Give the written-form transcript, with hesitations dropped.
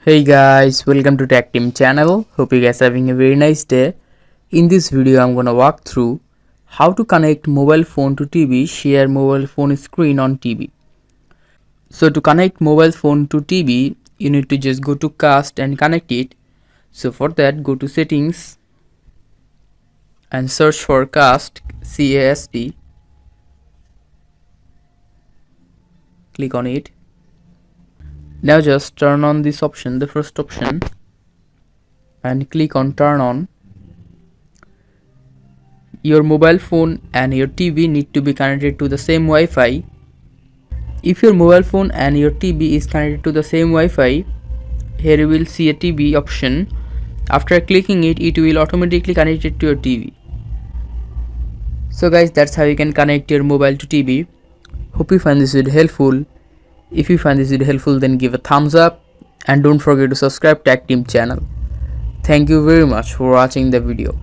Hey guys, welcome to Tech Team channel. Hope you guys are having a very nice day. In this video, I'm gonna walk through how to connect mobile phone to TV, share mobile phone screen on TV. So to connect mobile phone to TV, you need to just go to cast and connect it. So for that, go to settings and search for cast, C-A-S-T. Click on it. Now just turn on this option, the first option, and click on turn on. Your mobile phone and your TV need to be connected to the same Wi-Fi. If your mobile phone and your TV is connected to the same Wi-Fi, here you will see a TV option. After clicking it, it will automatically connect it to your TV. So guys, that's how you can connect your mobile to TV. Hope you find this video helpful. If you find this video helpful, then give a thumbs up and don't forget to subscribe to Tech Team channel. Thank you very much for watching the video.